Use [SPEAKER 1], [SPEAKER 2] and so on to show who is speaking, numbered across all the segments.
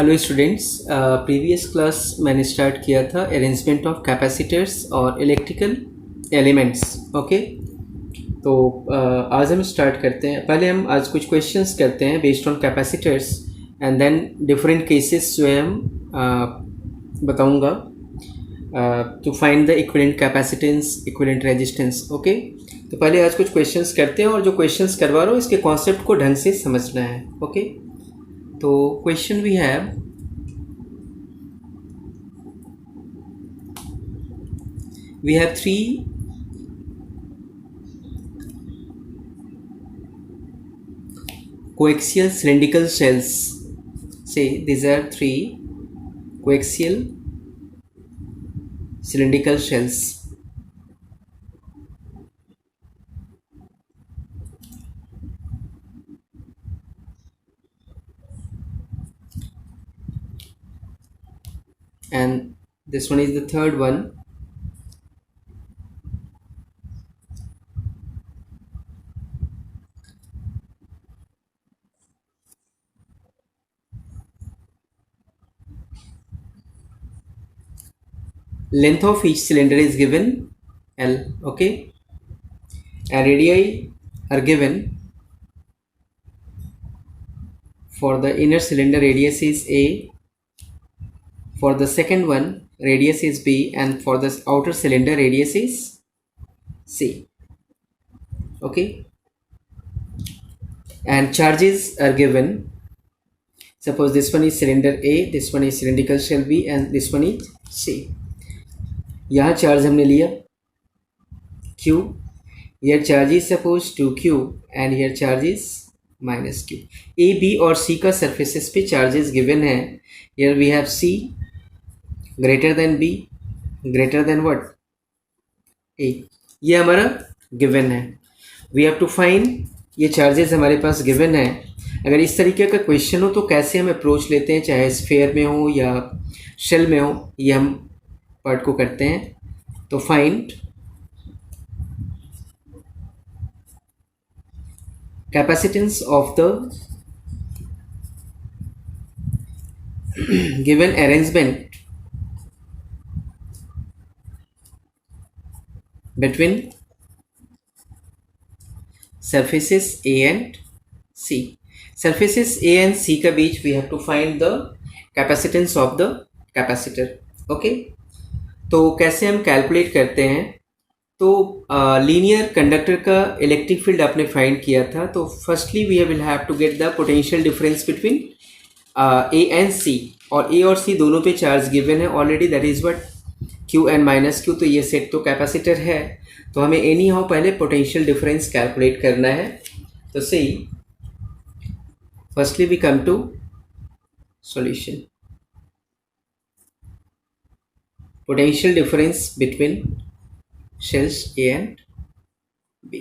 [SPEAKER 1] Hello students, previous class मैंने start किया था अरेंजमेंट ऑफ कैपेसिटर्स और इलेक्ट्रिकल एलिमेंट्स। ओके, तो आज हम स्टार्ट करते हैं। पहले हम आज कुछ क्वेश्चंस करते हैं based on capacitors and then different cases जो है हम बताऊंगा to find the equivalent capacitance, equivalent resistance. Okay, तो पहले आज कुछ क्वेश्चंस करते हैं और जो क्वेश्चंस करवा रहा हूँ इसके कॉन्सेप्ट को ढंग से समझना है। ओके, तो question we have, three coaxial cylindrical cells. Say these are three coaxial cylindrical shells. And this one is the third one. Length of each cylinder is given L. Okay, and radii are given. For the inner cylinder, radius is A. For the second one, radius is B, and for the outer cylinder, radius is C. Okay, and charges are given. Suppose this one is cylinder A, this one is cylindrical shell B, and this one is C. यहाँ charge हमने लिया Q. Here charge is suppose 2Q and here charge is minus Q. A, B और C का surfaces पे charges given है. Here we have C greater than B greater than what? A. ये हमारा given है. We have to find, ये charges हमारे पास given है. अगर इस तरीके का क्वेश्चन हो तो कैसे हम अप्रोच लेते हैं, चाहे स्फेयर में हो या शेल में हो, ये हम पार्ट को करते हैं। तो find capacitance of the given arrangement between surfaces A and C. Surfaces A and C का बीच we have to find the capacitance of the capacitor. Okay, तो कैसे हम कैलकुलेट करते हैं? तो लीनियर कंडक्टर का इलेक्ट्रिक फील्ड आपने फाइंड किया था, तो firstly we will have to get the potential difference between A and C, और ए और सी दोनों पे चार्ज गिवन है already, that is what q and minus q. तो ये सेट तो कैपेसिटर है, तो हमें एनी हाउ पहले पोटेंशियल डिफरेंस कैलकुलेट करना है। तो see firstly we come to solution. Potential difference between shells A and B.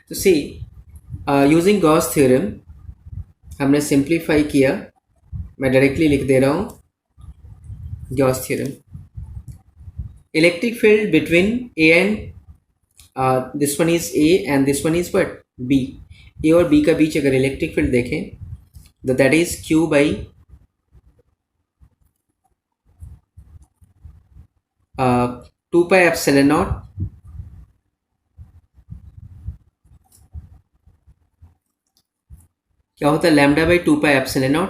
[SPEAKER 1] तो see, using Gauss theorem हमने सिंप्लीफाई किया, मैं डायरेक्टली लिख दे रहा हूँ Gauss theorem. Electric field between A and this one is A and this one is what? B. A और B का बीच अगर इलेक्ट्रिक फील्ड देखें तो that is Q by 2 pi epsilon naught क्या होता है, lambda by 2 pi epsilon not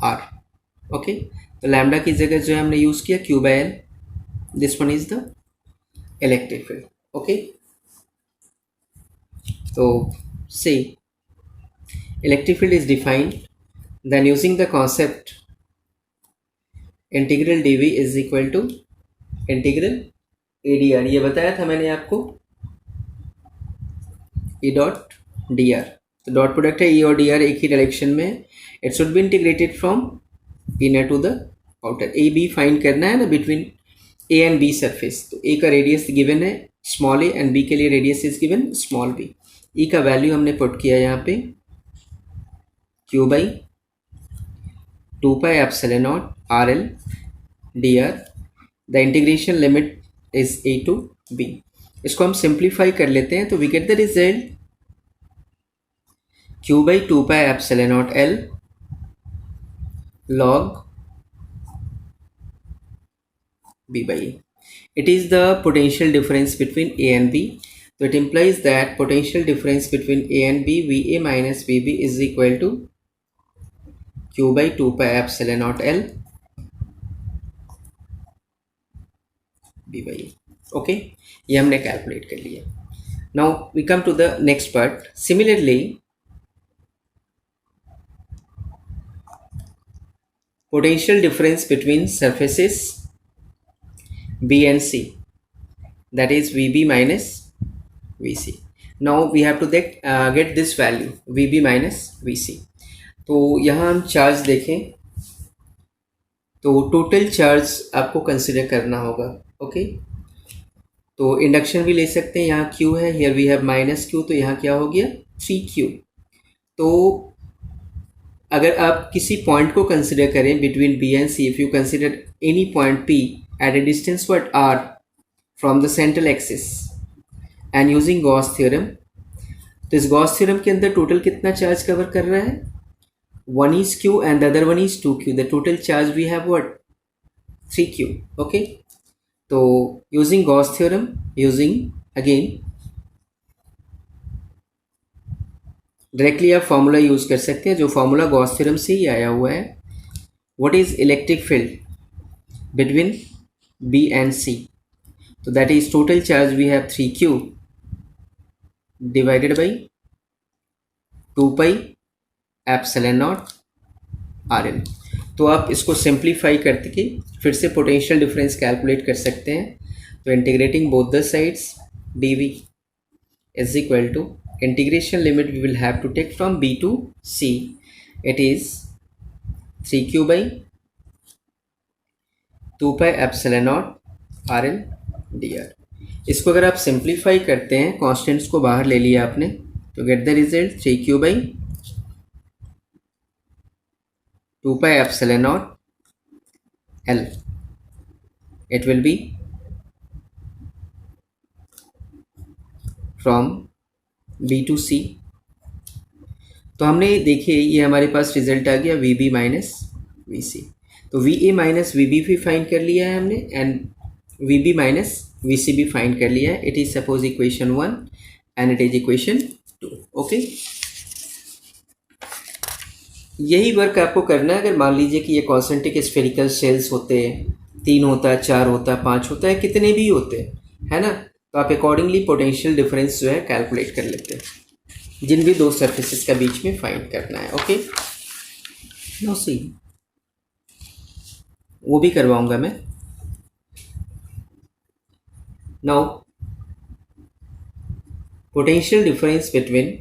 [SPEAKER 1] R. Okay, तो lambda की जगह जो है हमने यूज किया Q by L. This one is the electric field. Okay, तो से electric field is defined, then using the concept integral dv is equal to integral AdR. ये बताया था मैंने आपको, E डॉट डी आर, तो डॉट प्रोडक्ट है E और dr एक ही डायरेक्शन में. It should be integrated from inner to the outer. A B find करना है ना between A and B surface. तो ए का रेडियस गिवन है स्मॉल ए एंड बी के लिए radius is given small b. E का वैल्यू हमने पुट किया यहाँ पे q by 2 pi epsilon not r l d r. The integration limit is a to b. इसको हम सिंप्लीफाई कर लेते हैं, तो we get the result q by 2 pi epsilon nought l log b by a. It is the potential difference between A and B. So it implies that potential difference between A and B, VA minus VB, is equal to Q by 2 pi epsilon naught L B by A. Okay, ये हमने calculate कर लिया. Now we come to the next part. Similarly, potential difference between surfaces B and C, that is VB minus VC. Now we have to get this value VB minus VC. तो यहाँ हम charge देखें तो total charge आपको consider करना होगा. Okay, तो induction भी ले सकते हैं. यहाँ Q है, here we have minus Q, तो यहाँ क्या हो गया 3Q. तो अगर आप किसी पॉइंट को कंसिडर करें between B and C, if you consider any point P at a distance what R from the central axis and using Gauss theorem, तो इस गॉस थ्योरम के अंदर टोटल कितना चार्ज कवर कर रहा है? One is Q and the other one is 2Q. The total charge we have what? 3Q. Okay. So using Gauss theorem, using again directly आप formula use कर सकते हैं जो फॉर्मूला गॉस थ्योरम से ही आया हुआ है. What is electric field between B and C? तो that is total charge we have 3Q divided by 2 pi epsilon naught RL. तो आप इसको सिंप्लीफाई करके फिर से पोटेंशियल डिफरेंस कैलकुलेट कर सकते हैं. तो integrating both the sides dV is equal to integration limit we will have to take from B to C. It is 3Q by 2 pi epsilon naught RL dr. इसको अगर आप simplify करते हैं, constants को बाहर ले लिया आपने, तो get the result 3Q by 2 pi epsilon naught L. It will be from B to C. तो हमने देखिए ये हमारे पास रिजल्ट आ गया VB माइनस VC. तो VA माइनस VB भी फाइंड कर लिया है हमने एंड VB माइनस VC भी फाइंड कर लिया है. It is suppose equation 1 and it is equation 2. Okay, यही वर्क आपको करना है. अगर मान लीजिए कि ये कॉन्सेंट्रिक स्फेरिकल शेल्स होते हैं, 3 होता है, 4 होता है, 5 होता है, कितने भी होते हैं, है ना, तो आप अकॉर्डिंगली पोटेंशियल डिफरेंस जो है कैलकुलेट कर लेते हैं जिन भी दो सरफेसेस का बीच में फाइंड करना है. ओके, नो सी वो भी करवाऊंगा मैं. Now potential difference between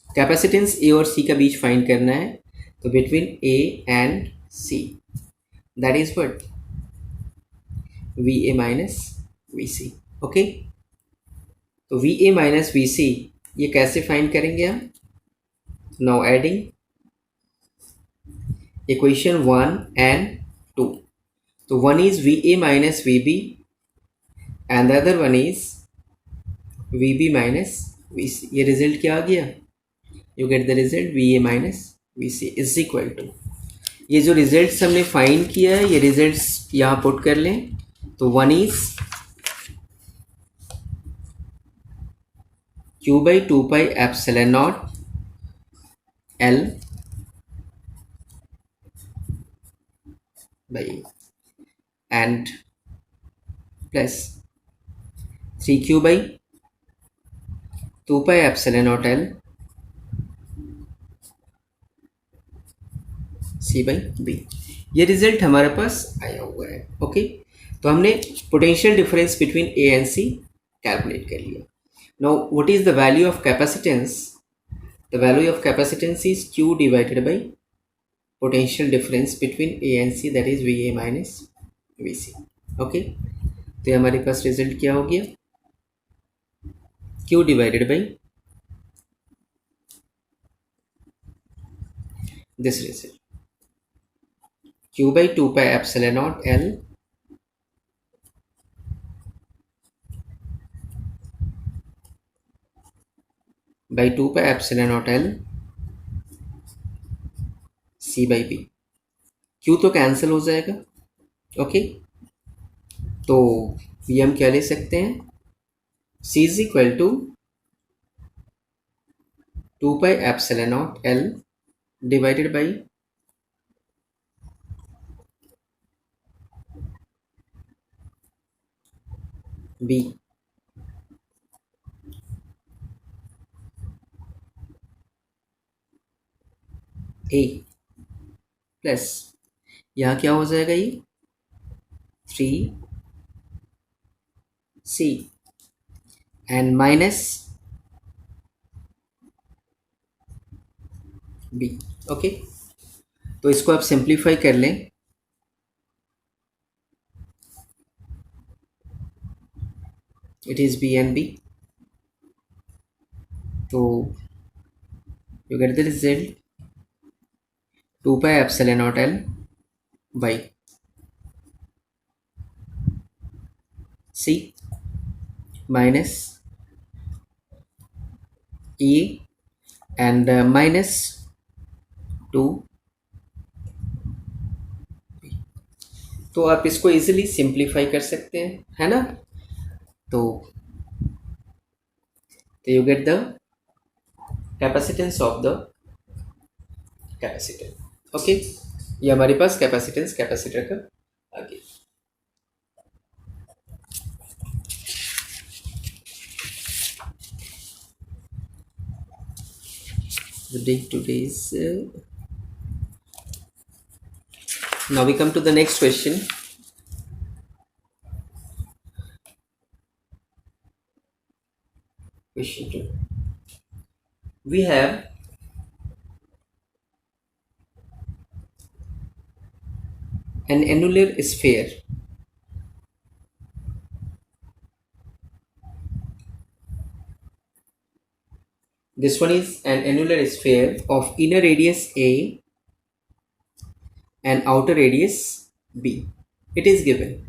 [SPEAKER 1] capacitance A और सी का बीच फाइंड करना है. तो between A and C, that is what V A minus V C. Okay, तो V A minus V C ये कैसे फाइंड करेंगे हम? Now adding equation 1 and 2. तो one is V A minus V B and the other one is V B minus V C. ये result क्या आ गया? You get the result V A minus V C is equal to, ये जो results हमने find किया है ये results यहाँ पुट कर लें. तो one is Q by 2 pi epsilon naught L by and plus 3Q by 2 pi epsilon naught L C by B. ये रिजल्ट हमारे पास आया हुआ है. ओके, तो हमने potential difference between A and C calculate कर लिया. Now what is the value of capacitance? The value of capacitance is Q divided by potential difference between A and C, that is VA minus VC. Okay, तो हमारे पास result क्या हो गया? Q divided by this result, Q by 2 pi epsilon naught L by 2 pi epsilon naught L C by B. Q तो cancel हो जाएगा। Okay, तो ये हम क्या ले सकते हैं, C is equal to 2 pi epsilon nought l divided by B. A plus यहाँ क्या हो जाएगा, ये 3 C and minus B. Okay, तो इसको आप सिंप्लीफाई कर लें, it is B and B, तो you get the result 2 pi epsilon nought l by C minus E and minus 2। तो आप इसको इजीली सिंप्लीफाई कर सकते हैं, है ना। तो you get the capacitance of the capacitor. Okay, ये हमारे पास कैपेसिटेंस कैपेसिटर का आ गया। The day today is now we come to the next question. Question 2. We have an annular sphere this one is an annular sphere of inner radius a and outer radius b. It is given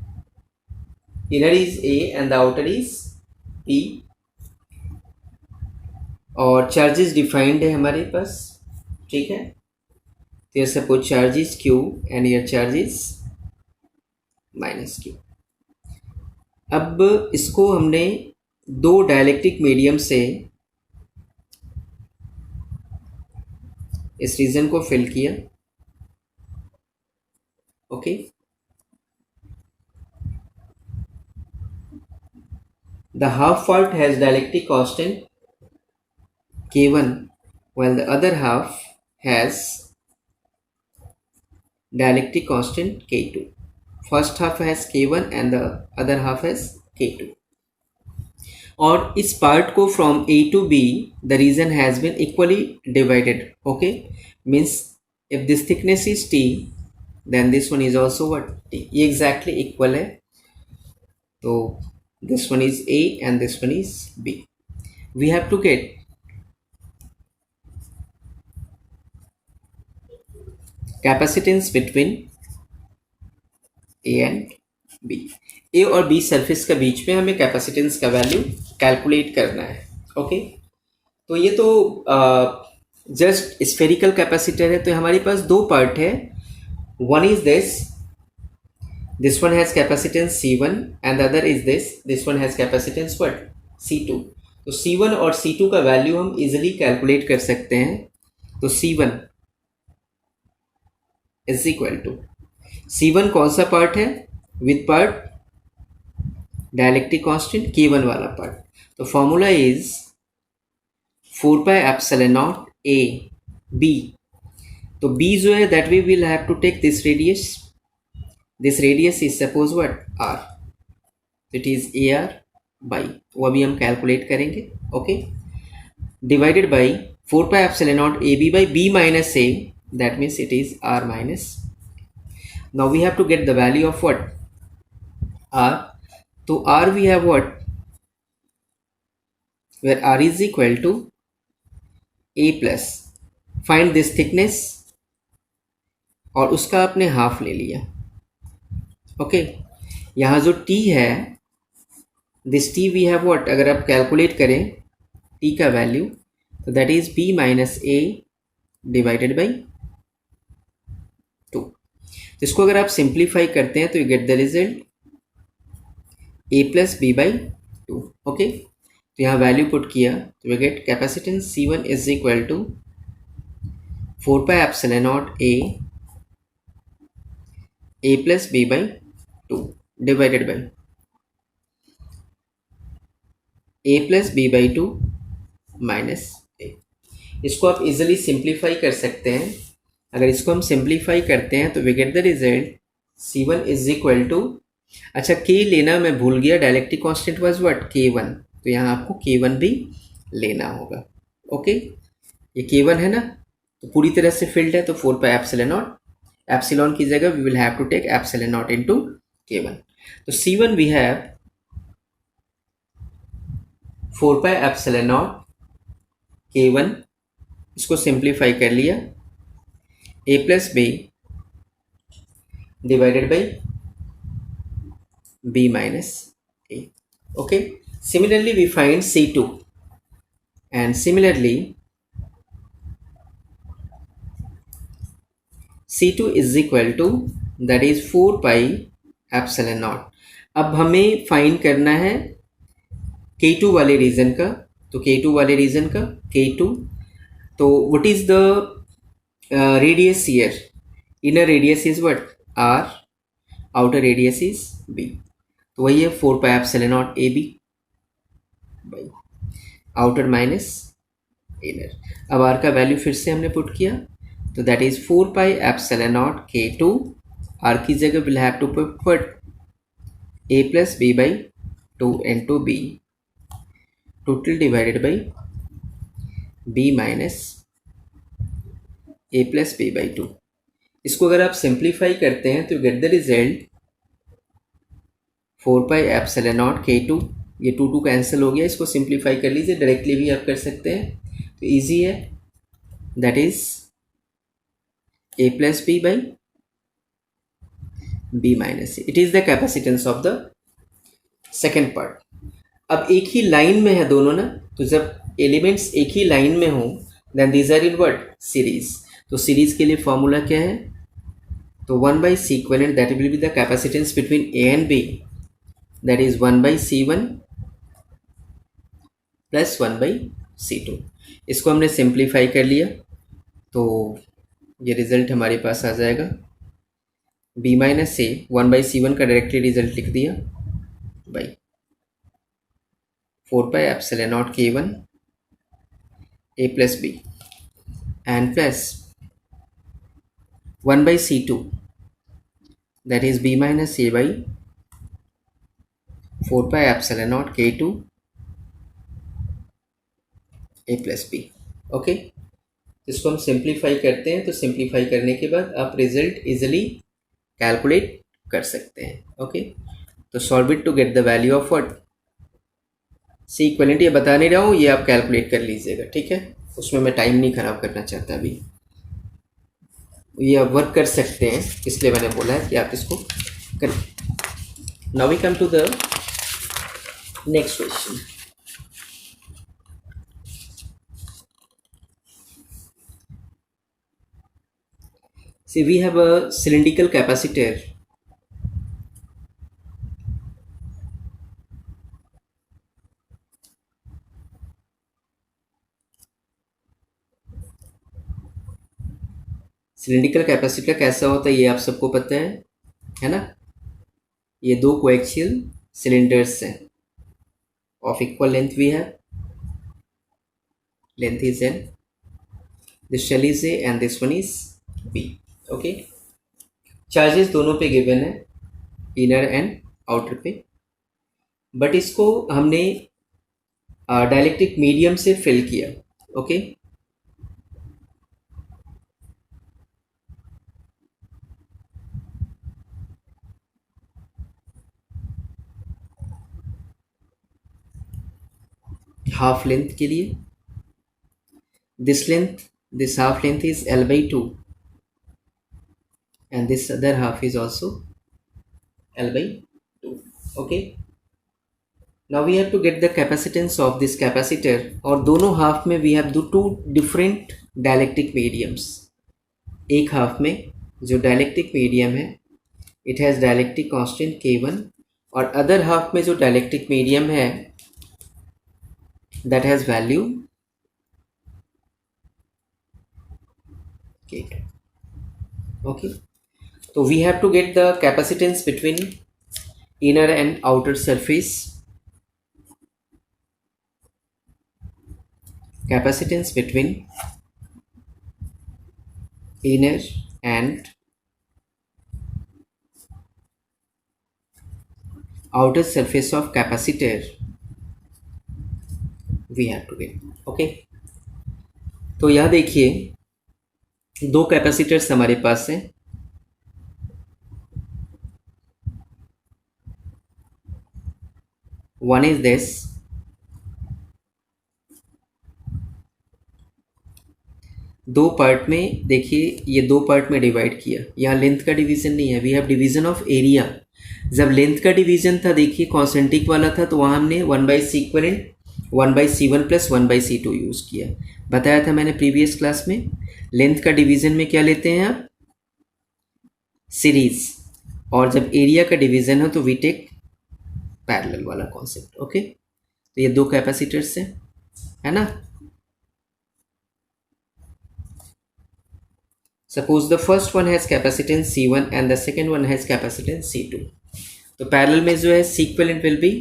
[SPEAKER 1] inner is a and the outer is b और charges defined है हमारे पास, ठीक है। तो suppose charges q and your charges minus q। अब इसको हमने दो डायलेक्ट्रिक मीडियम से इस रीजन को फिल किया। Okay, the half part has dielectric constant k1 while the other half has dielectric constant k2. First half has k1 and the other half has k2. और इस पार्ट को from a to b the region has been equally divided. Okay, means if this thickness is t then this one is also what, t. ये exactly equal है, तो this one is a and this one is b. We have to get capacitance between A and B. A और B surface के बीच में हमें capacitance का value calculate करना है। ओके, तो ये तो जस्ट स्फेरिकल कैपेसिटर है, तो हमारे पास दो पार्ट है। One is this one has capacitance C1 and the other is this one has capacitance what, C2। तो C1 और C2 का वैल्यू हम इजीली कैलकुलेट कर सकते हैं। तो C1 is equal to, C1 कौन सा पार्ट है, with part dielectric constant K1 वाला पार्ट। तो formula is 4 pi epsilon naught A B. तो b जो है that we will have to take this radius is suppose what r, it is A R by, वो अभी हम calculate करेंगे। Okay, divided by 4 pi epsilon naught A B by B minus A, that means it is r minus. Now we have to get the value of what, r. So r we have what, where r is equal to a plus, find this thickness और उसका आपने half ले लिया। Okay, यहाँ जो t है, this t we have what, अगर आप कैलकुलेट करें t का वैल्यू, तो that is b minus a divided by 2। तो इसको अगर आप सिंप्लीफाई करते हैं तो you get the result a plus B by two. Okay, तो यहाँ वैल्यू पुट किया तो we get capacitance C1 is equal to 4 pi epsilon nought a plus B by two divided by a plus B by two minus a. इसको आप easily simplify कर सकते हैं। अगर इसको हम सिंप्लीफाई करते हैं तो we get the result C1 is equal to, अच्छा K लेना मैं भूल गया, dielectric constant was what K1, तो यहाँ आपको K1 भी लेना होगा। ओके, ये K1 है ना, तो पूरी तरह से फिल्ड है तो 4 पाई एप्सिलॉन नॉट, एप्सिलॉन की जगह we will have to take epsilon naught into K1। तो C1 we have 4 pi epsilon naught K1, इसको सिंप्लीफाई कर लिया a plus B divided by b minus a. Okay, similarly we find C2, and similarly C2 is equal to that is 4 pi epsilon naught. अब हमें find करना है K2 वाले reason का, तो K2 वाले रीजन का K2, तो what is the radius here? Inner radius is what? R, outer radius is B, तो वही है 4 pi epsilon naught A B by outer minus inner. अब आर का वैल्यू फिर से हमने पुट किया तो that is 4 pi epsilon naught K2, R की जगह will have to put a plus B by two into B total divided by b minus a plus B by two. इसको अगर आप सिंप्लीफाई करते हैं तो get the result 4 pi epsilon naught K2, ये 2 cancel हो गया, इसको सिंप्लीफाई कर लीजिए, डायरेक्टली भी आप कर सकते हैं तो इजी है, that is a plus B by B minus A. It is the capacitance of the second part. अब एक ही लाइन में है दोनों ना, तो जब एलिमेंट्स एक ही लाइन में हो then these are in what series. तो सीरीज के लिए फॉर्मूला क्या है, तो 1 by C equivalent that will be the capacitance between A and B, that is 1 by C1 plus 1 by C2। इसको हमने सिंप्लीफाई कर लिया तो ये रिजल्ट हमारे पास आ जाएगा b minus A, 1 by C1 का डायरेक्टली रिजल्ट लिख दिया by 4 pi epsilon naught K1 a plus B and plus 1 by C2 that is b minus A by 4 pi epsilon naught K2 a plus B. Okay, इसको हम simplify करते हैं तो simplify करने के बाद आप रिजल्ट इजीली कैलकुलेट कर सकते हैं। ओके, तो solve it to get the value of what C equivalent, ये बता नहीं रहा हूँ, ये आप कैलकुलेट कर लीजिएगा, ठीक है, उसमें मैं टाइम नहीं खराब करना चाहता अभी, ये आप वर्क कर सकते हैं, इसलिए मैंने बोला है कि आप इसको करें। Now we come to the next question. See, we have a cylindrical capacitor. Cylindrical capacitor कैसा होता है ये आप सबको पता है ना। ये दो कोएक्सियल सिलेंडर्स हैं of equal length, we have length is L, this shell is A and this one is B. okay, charges दोनों पे गिवन है, इनर एंड आउटर पे, बट इसको हमने डायलेक्ट्रिक मीडियम से फिल किया। ओके, हाफ लेंथ के लिए this length, this half length is L by 2 and this other half is also L by 2. okay, now we have to get the capacitance of this capacitor, और दोनों half में we have two different dielectric mediums। एक half में जो dielectric medium है it has dielectric constant K1 और other half में जो डायलेक्ट्रिक मीडियम है that has value K2. Okay, so we have to get the capacitance between inner and outer surface. Capacitance between inner and outer surface of capacitor we have to get. Okay, तो यह देखिए दो capacitors हमारे पास हैं. One is this, दो part में देखिए, ये दो पार्ट में डिवाइड किया. यहाँ लेंथ का डिवीजन नहीं है, we have division of area. जब लेंथ का डिवीजन था देखिए कॉन्सेंट्रिक वाला था, तो वहाँ हमने 1/c equivalent 1/c1 plus 1/c2 use किया. बताया था मैंने प्रीवियस क्लास में. लेंथ का डिवीजन में क्या लेते हैं आप? सीरीज. और जब एरिया का डिवीजन हो तो वी टेक पैरेलल वाला कॉन्सेप्ट. ओके, तो ये दो कैपेसिटर्स हैं, है ना. Suppose the first one has capacitance C1 and the second one has capacitance C2. तो पैरेलल में जो है सीक्वेलेंट will be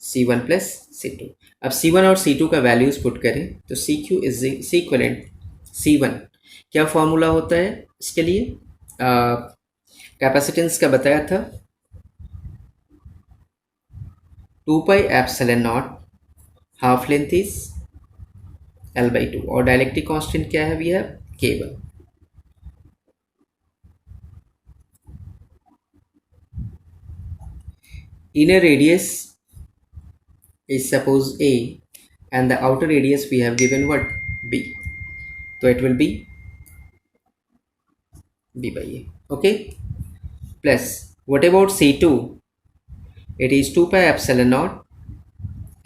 [SPEAKER 1] C1 plus C2. अब C1 और C2 का वैल्यूज पुट करें तो CQ इज सीक्वेलेंट C1. क्या फॉर्मूला होता है इसके लिए? कैपेसिटेंस का बताया था 2πε0, हाफ लेंथ इज L/2 और डायलेक्ट्रिक कांस्टेंट क्या है? We have K1. Inner radius is suppose A and the outer radius we have given what? B. So it will be B/A. Okay, plus what about C2? It is 2πε0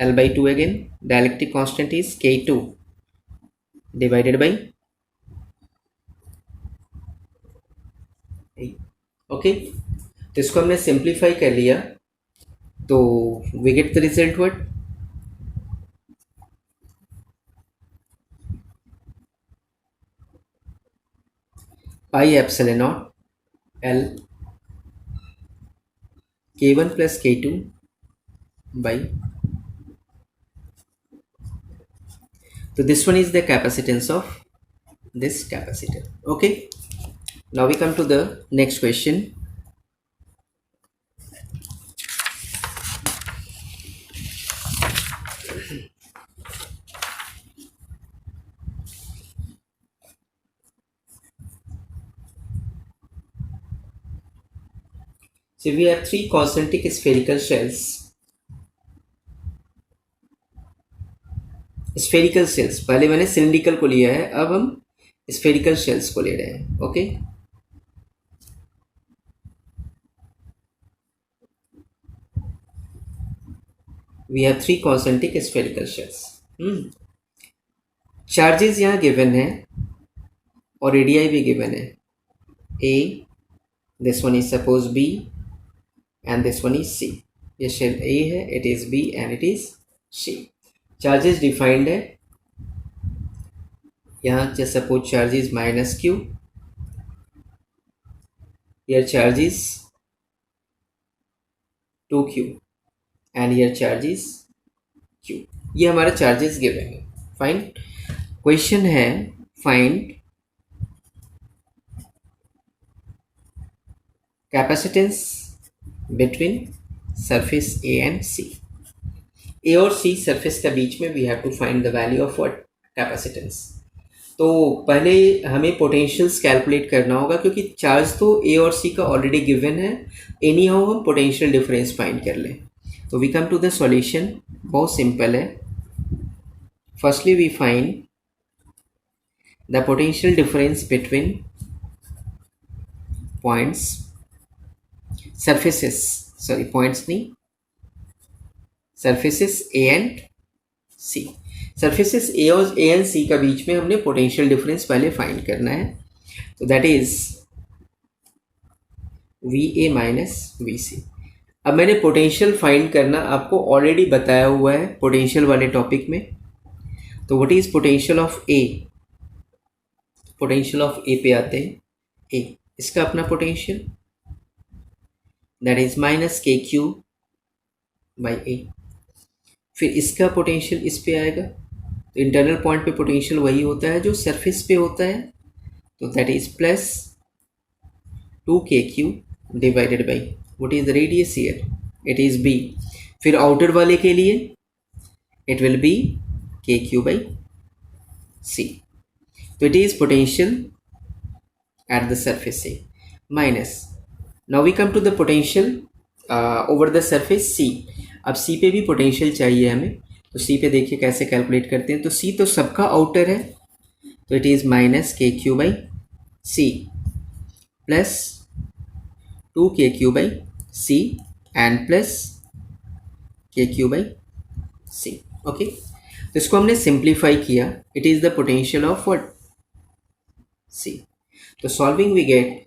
[SPEAKER 1] L/2 again. Dielectric constant is K2 divided by A. Okay, तो इसको हमने simplify कर लिया तो we get the result what? πε0 L K1 plus K2 by, so this one is the capacitance of this capacitor. Okay, now we come to the next question. So we have three concentric spherical shells. Spherical shells, पहले मैंने cylindrical को लिया है, अब हम spherical shells को ले रहे हैं. Okay, we have three concentric spherical shells. Charges यहाँ गिवन है और रेडियाई भी गिवन है. A, this one is suppose B and this one is C. ये शेल ए है, it is B and it is C. Charges defined है यहाँ, जैसे suppose charges -q, here charges 2q and here charges q. ये हमारा charges given है. Fine, question है find capacitance between surface A and C. A और C surface के बीच में we have to find the value of what? Capacitance. तो पहले हमें पोटेंशियल्स कैलकुलेट करना होगा क्योंकि चार्ज तो ए और सी का ऑलरेडी गिवन है. एनी हाउ हम पोटेंशियल डिफरेंस फाइंड कर लें. तो we come to the solution. बहुत सिंपल है. Firstly we find the potential difference between points, surfaces, sorry points नहीं, surfaces A and C. Surfaces A और ए एंड सी का बीच में हमने पोटेंशियल डिफरेंस पहले फाइंड करना है. तो that is V A minus V C. अब मैंने पोटेंशियल फाइंड करना आपको ऑलरेडी बताया हुआ है पोटेंशियल वाले टॉपिक में। तो what is potential of A? Potential of A पे आते हैं। ए इसका अपना potential that is minus k q by A. फिर इसका पोटेंशियल इस पे आएगा। तो इंटरनल पॉइंट पे पोटेंशियल वही होता है जो सरफेस पे होता है, तो that is plus 2kq divided by what is the radius here, it is b। फिर आउटर वाले के लिए it will be kq by c। तो it is potential at the surface a minus, now we come to the potential over the surface c। अब c पे भी potential चाहिए हमें, तो c पे देखिए कैसे कैलकुलेट करते हैं। तो c तो सबका आउटर है, तो it is minus kq by c plus 2kq by c and plus kq by c। Okay, तो इसको हमने सिंप्लीफाई किया। It is the potential of what c। तो solving we get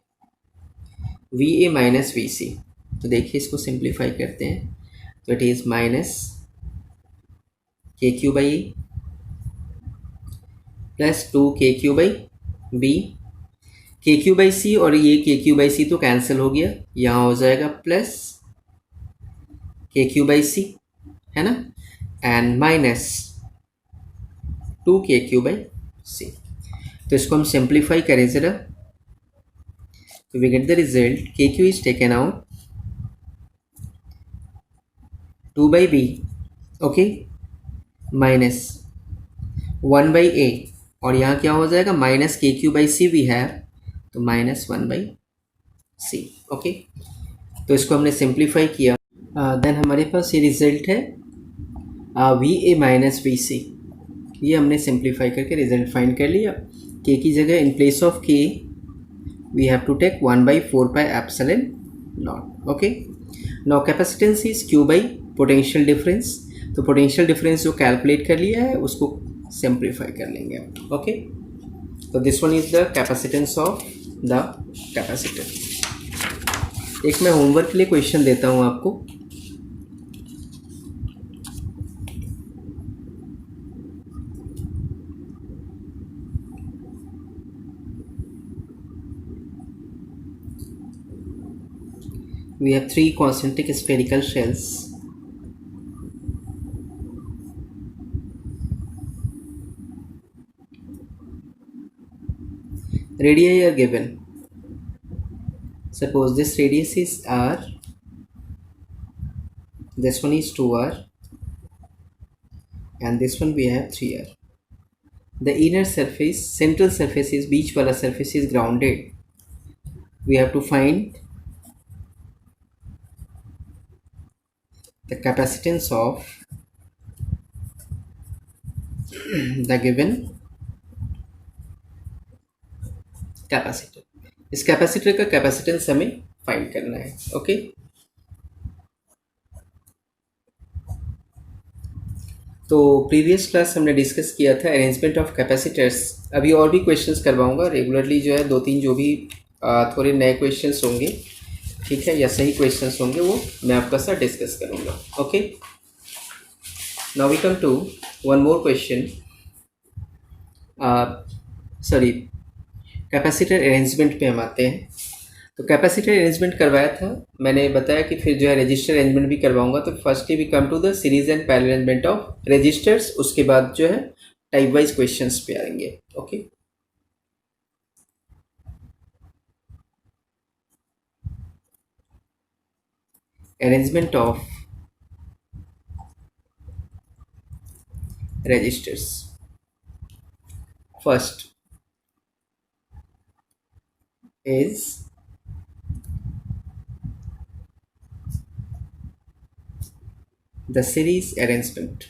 [SPEAKER 1] V A minus V C. तो देखिए इसको simplify करते हैं, तो it is minus kq by a plus 2kq by b, kq by c और ये kq बाई सी तो कैंसिल हो गया, यहाँ हो जाएगा प्लस kq बाई सी, है ना, एंड माइनस 2kq बाई सी। तो इसको हम सिंप्लीफाई करें ज़रा, तो we get the result kq is taken out 2 by b, okay, minus 1 by a, और यहाँ क्या हो जाएगा minus kq by c we have, तो माइनस 1 बाई सी। ओके, तो इसको हमने सिंप्लीफाई किया। देन हमारे पास ये रिजल्ट है we A minus V C. ये हमने सिंप्लीफाई करके रिजल्ट फाइंड कर लिया। के की जगह in place of K we have to take 1 by 4 pi epsilon naught. Okay, now capacitance is Q by potential difference. तो पोटेंशियल डिफरेंस जो calculate कर लिया है उसको सिंप्लीफाई कर लेंगे। ओके, तो this one is the capacitance of the capacitor. एक मैं होमवर्क के लिए क्वेश्चन देता हूँ आपको। We have 3 concentric spherical shells. Radii are given. Suppose this radius is r, this one is 2r, and this one we have 3r. The inner surface, central surface is beach wala surface is grounded. We have to find the capacitance of the given capacitor. इस capacitor का capacitance हमें find करना है। Okay, तो previous class हमने discuss किया था arrangement of capacitors. अभी और भी क्वेश्चंस करवाऊंगा रेगुलरली, जो है 2-3 जो भी थोड़े नए क्वेश्चंस होंगे, ठीक है, या सही क्वेश्चंस होंगे, वो मैं आपका साथ डिस्कस करूंगा। Okay, now we come to one more question. Sorry, capacitor arrangement पे हम आते हैं। तो कैपेसिटर अरेंजमेंट करवाया था, मैंने बताया कि फिर जो है रजिस्टर अरेंजमेंट भी करवाऊंगा। तो firstly we come to the series and parallel arrangement of resistors, उसके बाद जो है टाइप वाइज क्वेश्चंस पे आएंगे। Okay, arrangement of resistors. First is the series arrangement.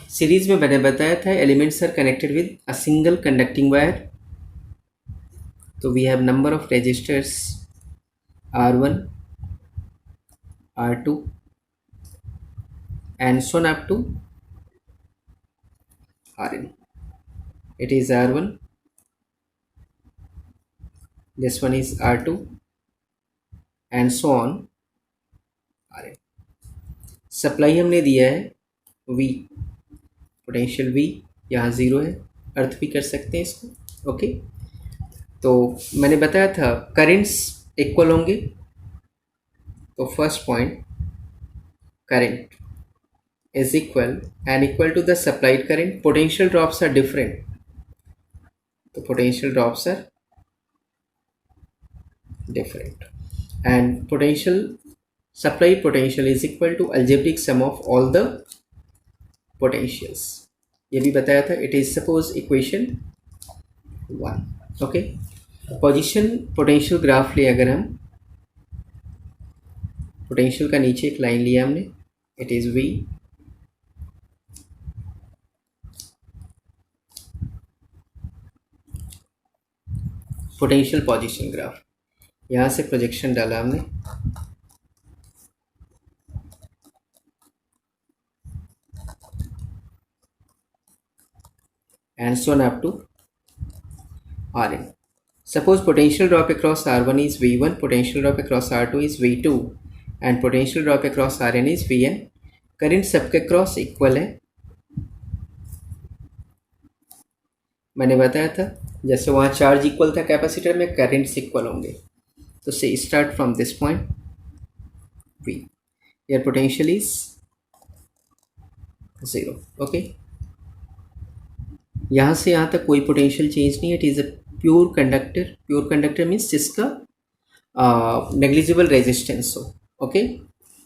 [SPEAKER 1] Series में मैंने बताया था elements are connected with a single conducting wire. तो we have number of resistors R1, R2 and so on up to Rn. It is R1, this one is R2 and so on R n. Supply हमने दिया है V, potential V यहाँ zero है, earth भी कर सकते हैं इसको। ओके, तो मैंने बताया था करेंट्स इक्वल होंगे। तो first point, current is equal to the supplied current. Potential drops are different. The potential drops are different, and potential supplied potential is equal to algebraic sum of all the potentials. ये भी बताया था. It is suppose equation 1. Okay, position potential graph ले, अगर हम potential का नीचे एक लाइन लिया हमने, it is V, potential position graph, यहाँ से प्रोजेक्शन डाला हमने, and so on up to Rn. Suppose potential drop across R1 is V1, potential drop across R2 is V2, and potential drop across Rn is Vn. Current सबके cross equal है, मैंने बताया था जैसे वहाँ चार्ज इक्वल था capacitor में, currents equal होंगे. तो से start from this point V, your potential is 0. Okay, यहाँ से यहाँ तक कोई पोटेंशियल चेंज नहीं है. It is a pure conductor. Pure conductor means जिसका नेग्लिजिबल रेजिस्टेंस हो. ओके,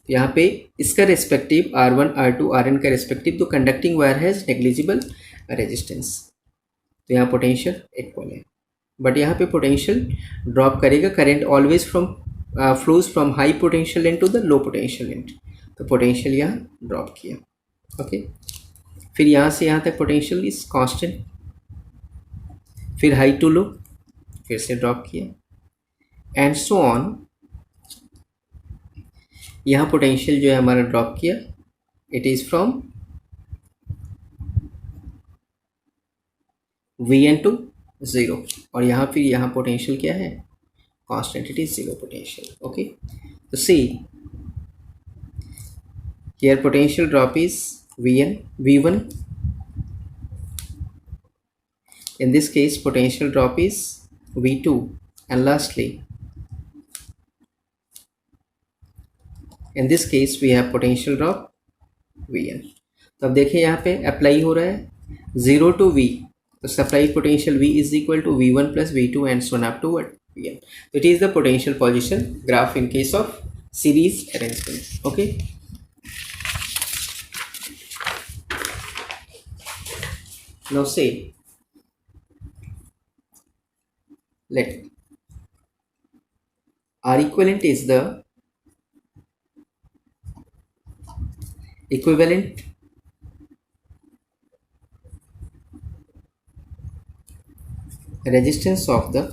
[SPEAKER 1] यहाँ पे इसका रेस्पेक्टिव R1 R2 Rn का रेस्पेक्टिव, तो conducting wire has negligible resistance, तो यहाँ पोटेंशियल इक्वल है. बट यहाँ पे पोटेंशियल ड्रॉप करेगा. Current always flows from high potential end to the low potential end, तो पोटेंशियल यहाँ ड्रॉप किया. ओके, फिर यहाँ से यहाँ तक पोटेंशियल इज कांस्टेंट, फिर हाई टू लो, फिर से ड्रॉप किया, एंड सो ऑन. यहाँ पोटेंशियल जो है हमारा ड्रॉप किया, it is from Vn to 0, और यहाँ फिर यहाँ पोटेंशियल क्या है, constant, it is 0 potential. Okay, तो see here potential drop is V1. In this case potential drop is V2, and lastly in this case we have potential drop Vn. तो अब देखिए यहाँ पे अप्लाई हो रहा है 0 to V, तो supply potential V is equal to V1 plus V2 and so on up to what, Vn. So it is the potential position graph in case of series arrangement. Okay, now say let R equivalent is the equivalent resistance of the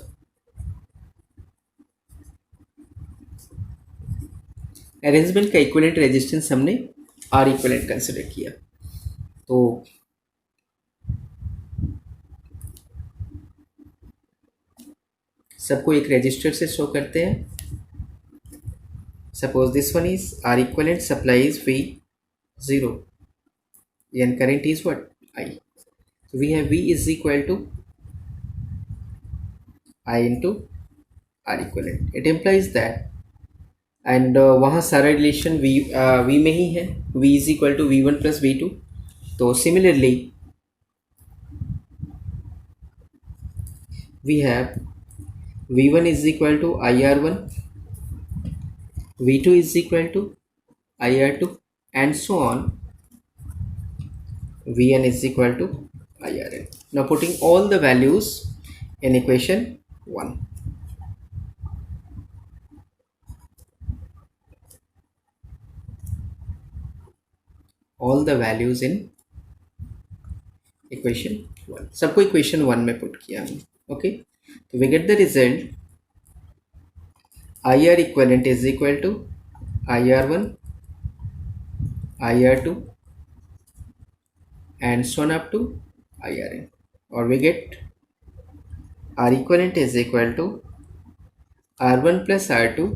[SPEAKER 1] arrangement का equivalent resistance हमने R equivalent consider किया. तो सबको एक register से show करते हैं. Suppose this one is R equivalent, supply is V0 and current is what, I. So we have V is equal to I into R equivalent. It implies that, and वहाँ सारा relation V में ही है, V is equal to V1 plus V2. तो similarly we have V1 is equal to IR1, V2 is equal to IR2, and so on. Vn is equal to IRn. Now putting all the values in equation 1. All the values in equation 1. सबको equation 1 में put किया हमने. Okay, so we get the result IR equivalent is equal to IR1, IR2, and so on up to IRn, or we get R equivalent is equal to R1 plus R2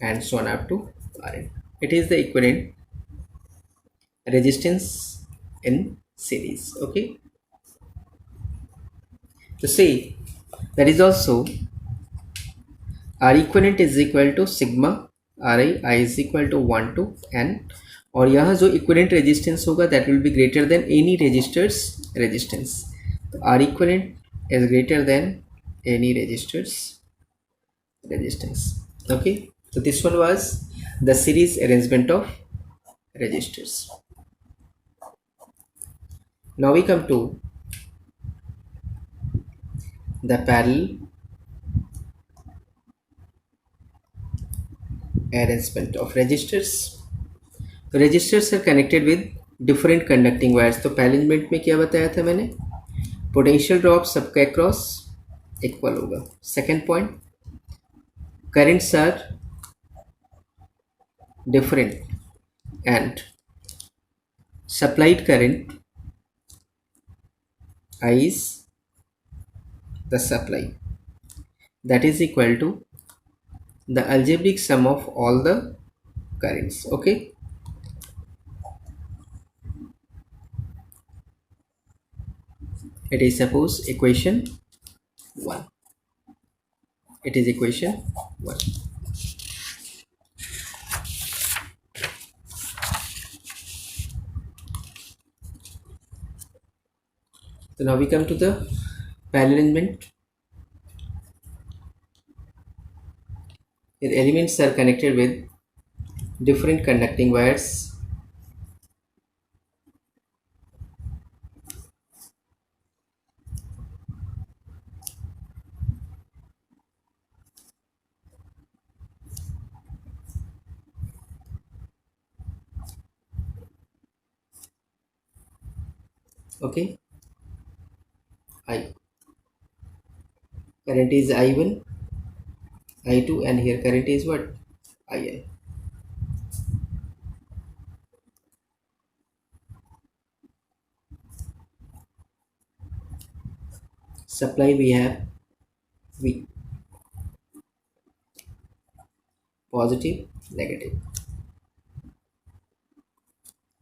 [SPEAKER 1] and so on up to Rn. It is the equivalent resistance in series. Okay, to say that is also R equivalent is equal to sigma I is equal to 1 to n, और यहाँ जो equivalent resistance होगा that will be greater than any resistors resistance. तो R equivalent is greater than any resistors resistance. Okay, so this one was the series arrangement of resistors. Now we come to the parallel arrangement of resistors. तो resistors are connected with different conducting wires. तो पहले element में क्या बताया था मैंने, potential drop सबका across equal होगा. Second point, currents are different and supplied current I is the supply, that is equal to the algebraic sum of all the currents. Okay, it is suppose equation 1. It is equation 1. So now we come to the parallel arrangement. Here elements are connected with different conducting wires. Okay, I current is I1, I2, and here current is what, IN. Supply we have V, positive, negative.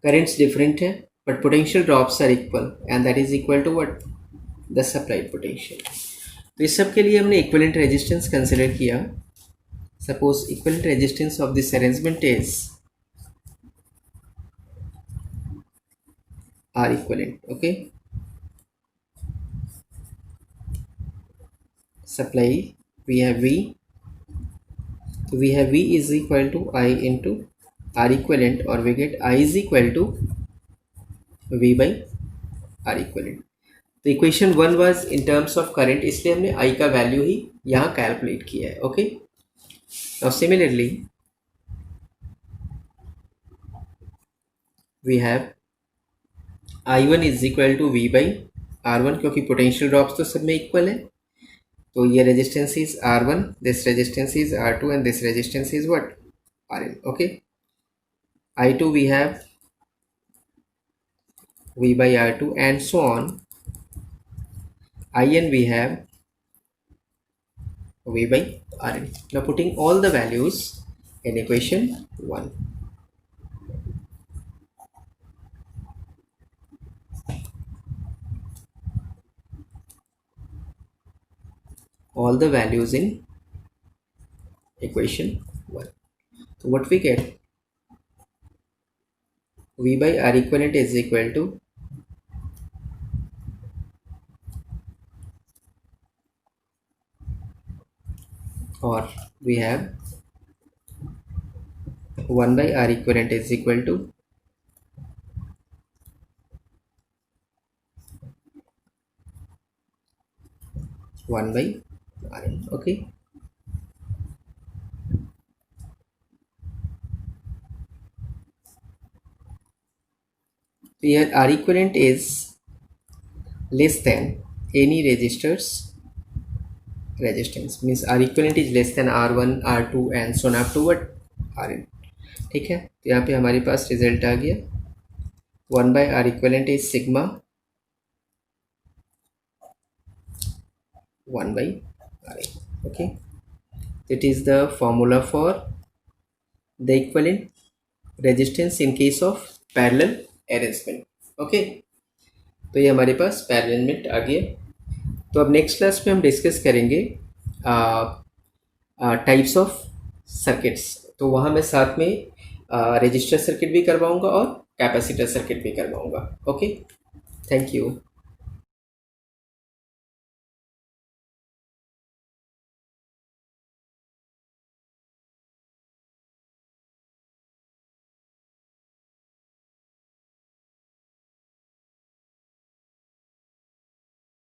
[SPEAKER 1] Currents different है but potential drops are equal and that is equal to what, the supplied potential. तो इस सब के लिए हमने equivalent resistance consider किया. Suppose equivalent resistance of this arrangement is R equivalent. Okay, supply we have V, we have V is equal to I into R equivalent, or we get I is equal to V by R equivalent. तो equation 1 was in terms of current, इसलिए हमने I का value ही यहाँ calculate किया है. Okay, now similarly we have I1 is equal to V by R1, क्योंकि potential drops तो सब में इक्वल है. तो ये resistance is R1, this resistance is R2 and this resistance is what, Rn. Okay, I2 we have V by R2 and so on. In we have V by Rn. Now putting all the values in equation 1. All the values in equation 1. So what we get, V by R equivalent is equal to or we have 1 by R equivalent is equal to one by Rn. Okay, here R equivalent is less than any resistors resistance, means R equivalent is less than R1, R2 and so on up to what, Rn. ठीक है, तो यहाँ पे हमारे पास result आ गया 1 by R equivalent is sigma 1 by Rn. Okay, it is the formula for the equivalent resistance in case of parallel arrangement. Okay, तो ये हमारे पास पैरेललमेंट आ गया। तो अब नेक्स्ट क्लास में हम डिस्कस करेंगे टाइप्स ऑफ सर्किट्स। तो वहाँ मैं साथ में रजिस्टर सर्किट भी करवाऊँगा और कैपेसिटर सर्किट भी करवाऊँगा। Okay, thank you.